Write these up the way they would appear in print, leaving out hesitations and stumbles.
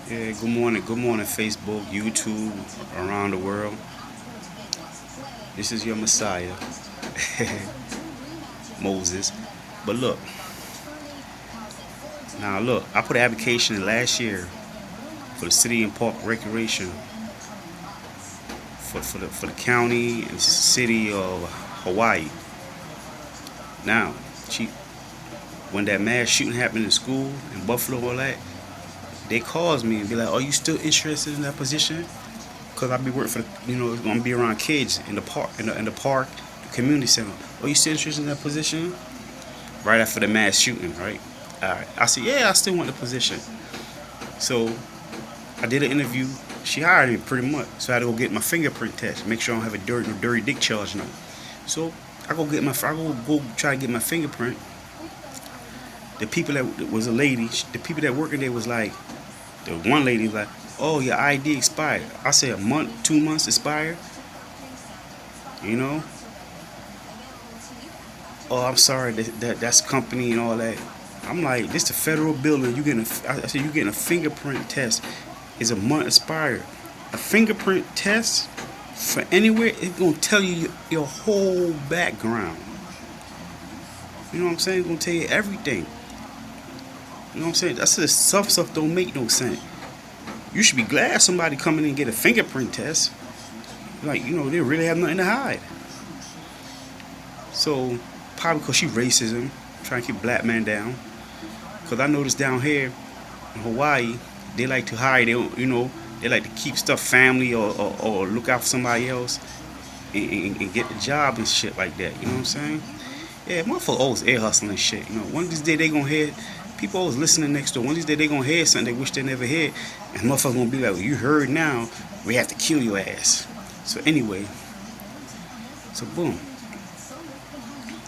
Yeah, good morning, Facebook, YouTube, around the world. This is your Messiah, Moses. But look, I put an application in last year for the city and park recreation for the county and city of Hawaii. Now, she, when that mass shooting happened in school in Buffalo, all that, they calls me and be like, "Are you still interested in that position?" Cause I be working for it's gonna be around kids in the park, the community center. Are you still interested in that position? Right after the mass shooting, right? All right. I said, yeah, I still want the position. So I did an interview. She hired me pretty much. So I had to go get my fingerprint test, make sure I don't have a dirty dick charge no. So I go try to get my fingerprint. The people that was a lady, the people that working there was like, the one lady was like, "Oh, your ID expired." I said, "A month, 2 months expired." You know? "Oh, I'm sorry, that's company and all that." I'm like, "This is a federal building. I said, you getting a fingerprint test. Is a month expired. A fingerprint test for anywhere, it's gonna tell you your whole background. You know what I'm saying? It's gonna tell you everything. You know what I'm saying? That's just some stuff don't make no sense. You should be glad somebody come in and get a fingerprint test. Like, they really have nothing to hide. So, probably because she racism, trying to keep black man down. Because I noticed down here in Hawaii, they like to hide, they like to keep stuff family or look out for somebody else and get the job and shit like that. You know what I'm saying? Yeah, motherfuckers always air hustling and shit. One of these days they gonna hear, people always listening next door. One of these days they gonna hear something they wish they never heard. And motherfuckers gonna be like, well, you heard now, we have to kill your ass. So anyway, so boom.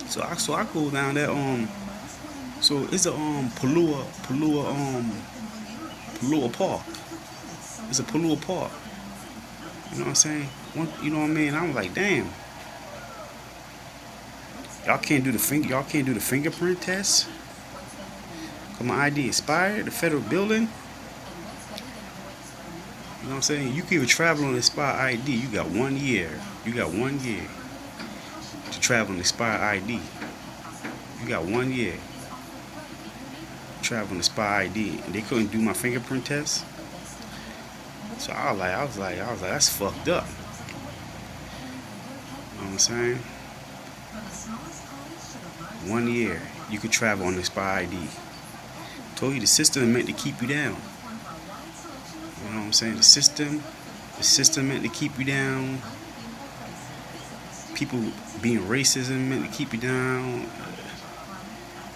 So I go down there, so it's a Palua Park. It's a Palua Park. You know what I'm saying? You know what I mean? I'm like, damn. Y'all can't do the fingerprint test? Cause my ID expired, the federal building. You know what I'm saying? You can even travel on expired ID. You got 1 year. You got 1 year to travel on expired ID. You got 1 year to travel on expired ID, and they couldn't do my fingerprint test. So I was like, that's fucked up. You know what I'm saying? 1 year you could travel on expired ID. Told you the system is meant to keep you down. You know what I'm saying? The system meant to keep you down. People being racism meant to keep you down.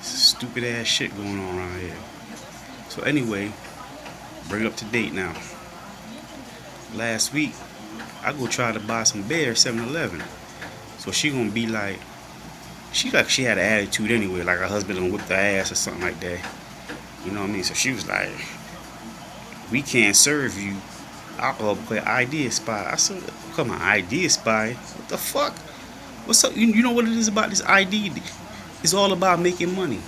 Stupid ass shit going on around here. So anyway, bring it up to date now. Last week, I go try to buy some beer at 7-Eleven. So she gonna be like, she had an attitude anyway, like her husband gonna whip her ass or something like that. You know what I mean? So she was like, we can't serve you alcohol because ID expired. I said, come on, ID expired? What the fuck? What's up? You know what it is about this ID? It's all about making money.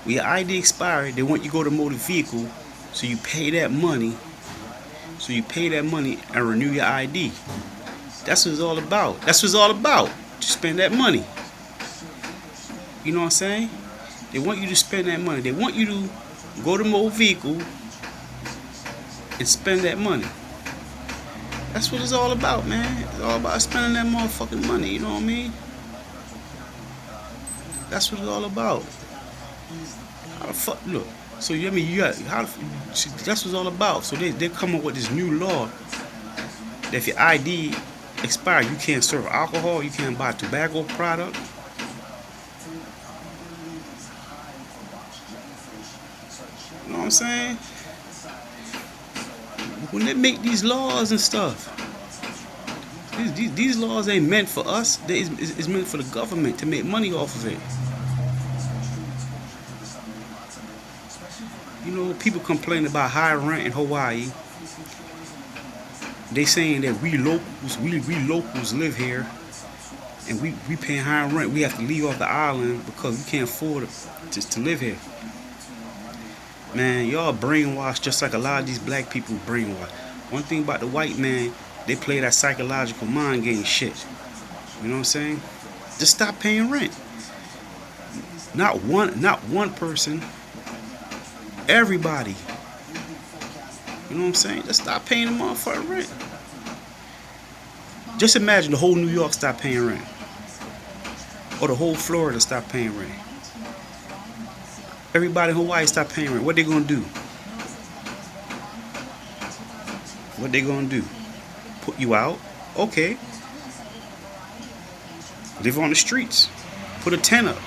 When your ID expired, they want you to go to motor vehicle, so you pay that money. So you pay that money and renew your ID. That's what it's all about. That's what it's all about. To spend that money. You know what I'm saying? They want you to spend that money. They want you to go to motor vehicle and spend that money. That's what it's all about, man. It's all about spending that motherfucking money. You know what I mean? That's what it's all about. How the fuck? Look. So you got that's what it's all about. So they come up with this new law that if your ID expired, you can't serve alcohol, you can't buy tobacco product. You know what I'm saying? When they make these laws and stuff, these laws ain't meant for us. It's meant for the government to make money off of it. People complain about high rent in Hawaii. They saying that we locals live here, and we paying high rent. We have to leave off the island because we can't afford to live here. Man, y'all brainwashed just like a lot of these black people brainwashed. One thing about the white man, they play that psychological mind game shit. You know what I'm saying? Just stop paying rent. Not one person. Everybody. You know what I'm saying? Just stop paying the motherfucking rent. Just imagine the whole New York stop paying rent. Or the whole Florida stop paying rent. Everybody in Hawaii stop paying rent. What they gonna do? What they gonna do? Put you out? Okay. Live on the streets. Put a tent up.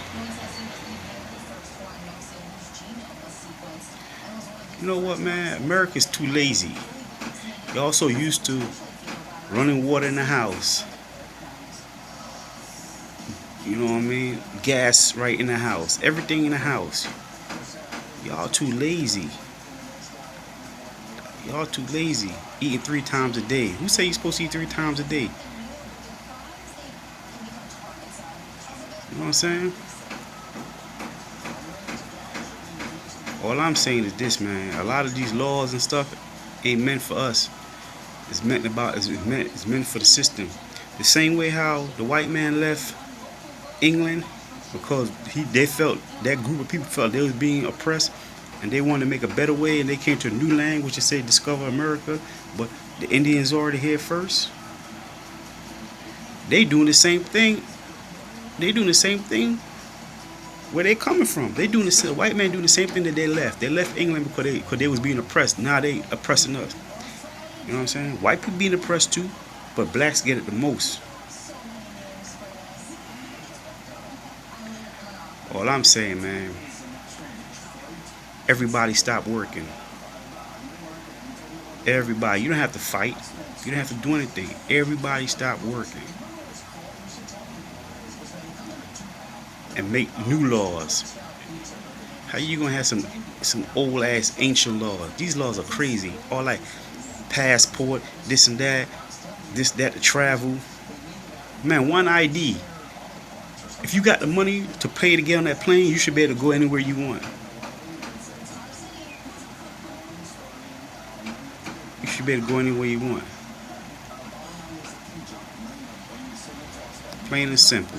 You know what, man? America's too lazy. Y'all so used to running water in the house. You know what I mean? Gas right in the house. Everything in the house. Y'all too lazy. Y'all too lazy. Eating 3 times a day. Who say you supposed to eat 3 times a day? You know what I'm saying? All I'm saying is this, man. A lot of these laws and stuff ain't meant for us. It's meant for the system. The same way how the white man left England because they felt, that group of people felt they was being oppressed, and they wanted to make a better way, and they came to a new land which is say discover America, but the Indians already here first. They doing the same thing. They doing the same thing where they coming from. They doing the white man doing the same thing that they left. They left England because they was being oppressed. Now they oppressing us. You know what I'm saying? White people being oppressed too, but blacks get it the most. All I'm saying, man, everybody stop working. Everybody. You don't have to fight. You don't have to do anything. Everybody stop working. And make new laws. How you gonna have some old ass ancient laws? These laws are crazy. All like passport, this and that, that to travel. Man, one ID. If you got the money to pay to get on that plane, you should be able to go anywhere you want. You should be able to go anywhere you want. Plain and simple.